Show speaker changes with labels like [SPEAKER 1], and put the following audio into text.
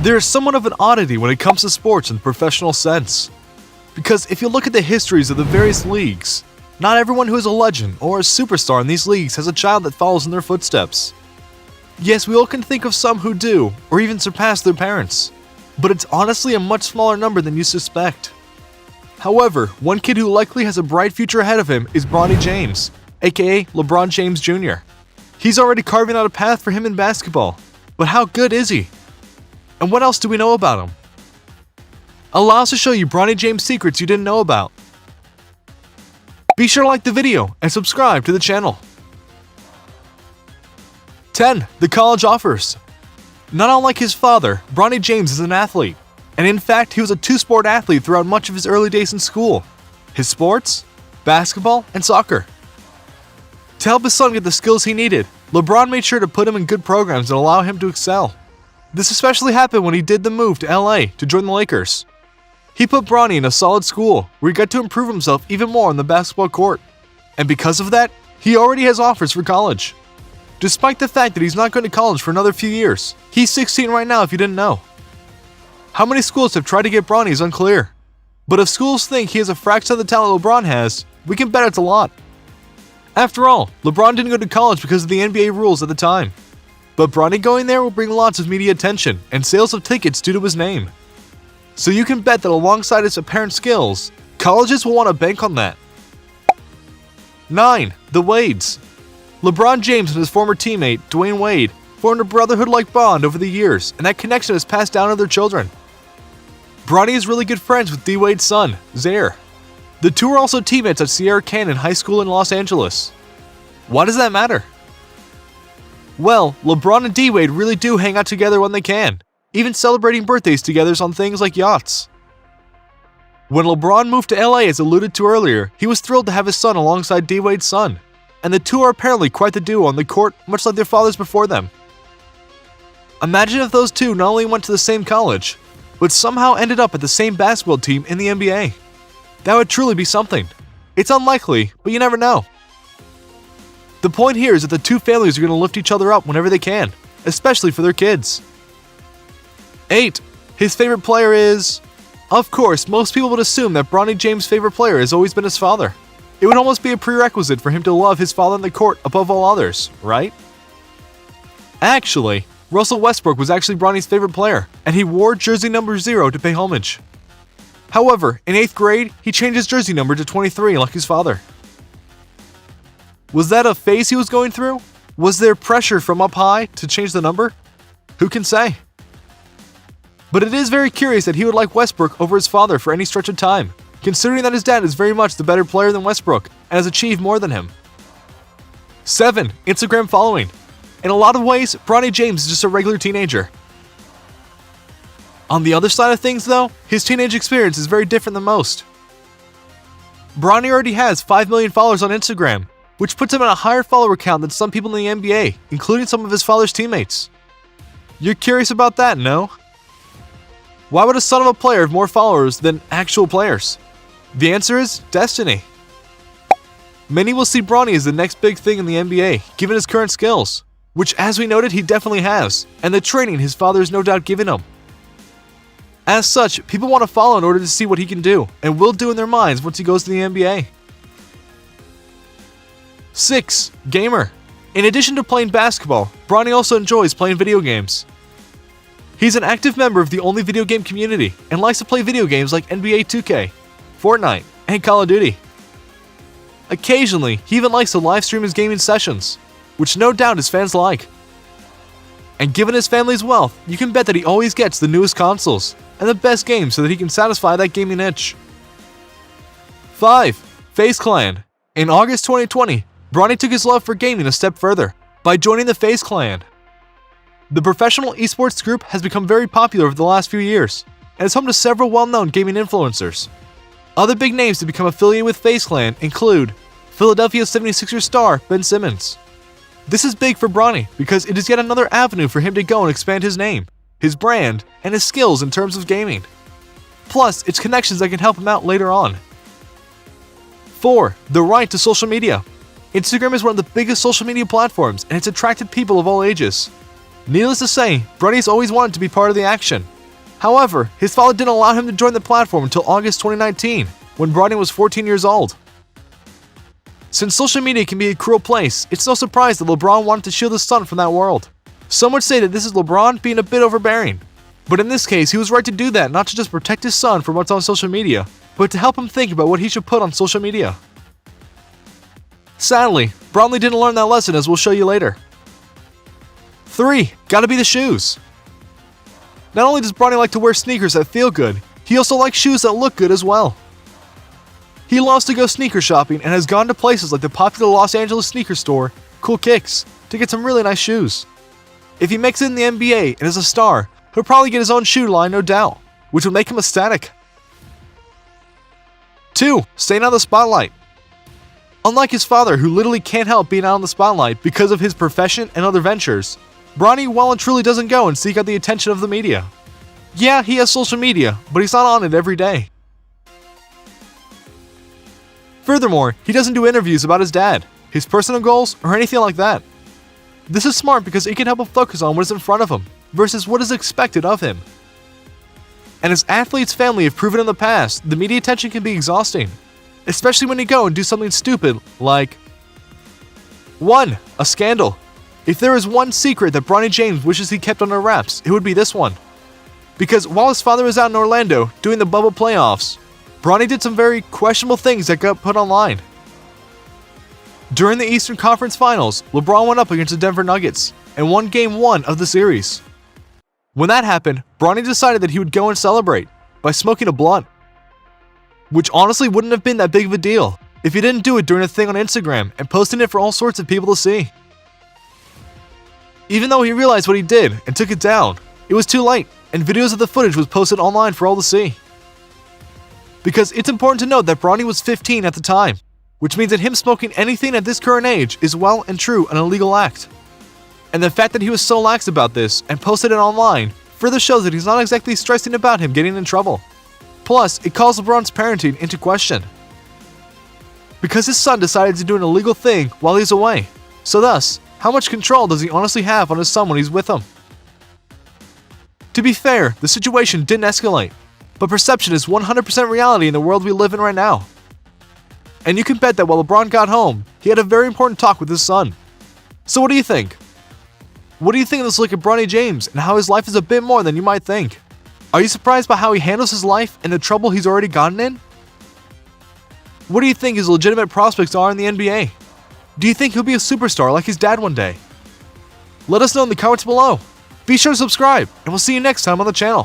[SPEAKER 1] There is somewhat of an oddity when it comes to sports in the professional sense. Because if you look at the histories of the various leagues, not everyone who is a legend or a superstar in these leagues has a child that follows in their footsteps. Yes, we all can think of some who do, or even surpass their parents, but it's honestly a much smaller number than you suspect. However, one kid who likely has a bright future ahead of him is Bronny James, aka LeBron James Jr. He's already carving out a path for him in basketball, but how good is he? And what else do we know about him? Allow us to show you Bronny James secrets you didn't know about. Be sure to like the video and subscribe to the channel. 10. The college offers. Not unlike his father, Bronny James is an athlete, and in fact he was a two-sport athlete throughout much of his early days in school. His sports? Basketball and soccer. To help his son get the skills he needed, LeBron made sure to put him in good programs that allow him to excel. This especially happened when he did the move to LA to join the Lakers. He put Bronny in a solid school where he got to improve himself even more on the basketball court. And because of that, he already has offers for college. Despite the fact that he's not going to college for another few years, he's 16 right now if you didn't know. How many schools have tried to get Bronny is unclear. But if schools think he has a fraction of the talent LeBron has, we can bet it's a lot. After all, LeBron didn't go to college because of the NBA rules at the time. But Bronny going there will bring lots of media attention and sales of tickets due to his name. So you can bet that alongside his apparent skills, colleges will want to bank on that. 9. The Wades. LeBron James and his former teammate, Dwayne Wade, formed a brotherhood-like bond over the years, and that connection is passed down to their children. Bronny is really good friends with D. Wade's son, Zaire. The two are also teammates at Sierra Canyon High School in Los Angeles. Why does that matter? Well, LeBron and D. Wade really do hang out together when they can, even celebrating birthdays together on things like yachts. When LeBron moved to LA as alluded to earlier, he was thrilled to have his son alongside D. Wade's son, and the two are apparently quite the duo on the court, much like their fathers before them. Imagine if those two not only went to the same college, but somehow ended up at the same basketball team in the NBA. That would truly be something. It's unlikely, but you never know. The point here is that the two families are going to lift each other up whenever they can, especially for their kids. 8. His favorite player is... Of course, most people would assume that Bronny James' favorite player has always been his father. It would almost be a prerequisite for him to love his father on the court above all others, right? Actually, Russell Westbrook was actually Bronny's favorite player, and he wore jersey number 0 to pay homage. However, in 8th grade, he changed his jersey number to 23 like his father. Was that a phase he was going through? Was there pressure from up high to change the number? Who can say? But it is very curious that he would like Westbrook over his father for any stretch of time, considering that his dad is very much the better player than Westbrook and has achieved more than him. 7. Instagram following. In a lot of ways, Bronny James is just a regular teenager. On the other side of things though, his teenage experience is very different than most. Bronny already has 5 million followers on Instagram, which puts him at a higher follower count than some people in the NBA, including some of his father's teammates. You're curious about that, no? Why would a son of a player have more followers than actual players? The answer is destiny. Many will see Bronny as the next big thing in the NBA, given his current skills, which as we noted he definitely has, and the training his father has no doubt given him. As such, people want to follow in order to see what he can do, and will do in their minds once he goes to the NBA. 6. Gamer. In addition to playing basketball, Bronny also enjoys playing video games. He's an active member of the only video game community and likes to play video games like NBA 2K, Fortnite, and Call of Duty. Occasionally, he even likes to live stream his gaming sessions, which no doubt his fans like. And given his family's wealth, you can bet that he always gets the newest consoles and the best games so that he can satisfy that gaming itch. 5. FaZe Clan. In August 2020, Bronny took his love for gaming a step further by joining the FaZe Clan. The professional esports group has become very popular over the last few years and is home to several well-known gaming influencers. Other big names to become affiliated with FaZe Clan include Philadelphia 76ers star Ben Simmons. This is big for Bronny because it is yet another avenue for him to go and expand his name, his brand, and his skills in terms of gaming. Plus, it's connections that can help him out later on. 4. The right to social media. Instagram is one of the biggest social media platforms and it's attracted people of all ages. Needless to say, Bronny's always wanted to be part of the action, However, his father didn't allow him to join the platform until August 2019, when Bronny was 14 years old. Since social media can be a cruel place, it's no surprise that LeBron wanted to shield his son from that world. Some would say that this is LeBron being a bit overbearing. But in this case, he was right to do that, not to just protect his son from what's on social media, but to help him think about what he should put on social media. Sadly, Bronny didn't learn that lesson, as we'll show you later. 3. Gotta be the shoes. Not only does Bronny like to wear sneakers that feel good, he also likes shoes that look good as well. He loves to go sneaker shopping and has gone to places like the popular Los Angeles sneaker store, Cool Kicks, to get some really nice shoes. If he makes it in the NBA and is a star, he'll probably get his own shoe line, no doubt, which would make him ecstatic. 2. Staying out of the spotlight. Unlike his father, who literally can't help being out in the spotlight because of his profession and other ventures, Bronny well and truly doesn't go and seek out the attention of the media. Yeah, he has social media, but he's not on it every day. Furthermore, he doesn't do interviews about his dad, his personal goals, or anything like that. This is smart because it can help him focus on what is in front of him, versus what is expected of him. And as athletes' family have proven in the past, the media attention can be exhausting, especially when you go and do something stupid like 1. A scandal. If there is one secret that Bronny James wishes he kept under wraps, it would be this one. Because while his father was out in Orlando doing the bubble playoffs, Bronny did some very questionable things that got put online. During the Eastern Conference Finals, LeBron went up against the Denver Nuggets and won Game 1 of the series. When that happened, Bronny decided that he would go and celebrate by smoking a blunt. Which honestly wouldn't have been that big of a deal if he didn't do it during a thing on Instagram and posting it for all sorts of people to see. Even though he realized what he did and took it down, it was too late, and videos of the footage was posted online for all to see. Because it's important to note that Bronny was 15 at the time, which means that him smoking anything at this current age is well and true an illegal act. And the fact that he was so lax about this and posted it online further shows that he's not exactly stressing about him getting in trouble. Plus, it calls LeBron's parenting into question, because his son decided to do an illegal thing while he's away. So thus, how much control does he honestly have on his son when he's with him? To be fair, the situation didn't escalate, but perception is 100% reality in the world we live in right now. And you can bet that while LeBron got home, he had a very important talk with his son. So what do you think? What do you think of this look at Bronny James and how his life is a bit more than you might think? Are you surprised by how he handles his life and the trouble he's already gotten in? What do you think his legitimate prospects are in the NBA? Do you think he'll be a superstar like his dad one day? Let us know in the comments below. Be sure to subscribe, and we'll see you next time on the channel.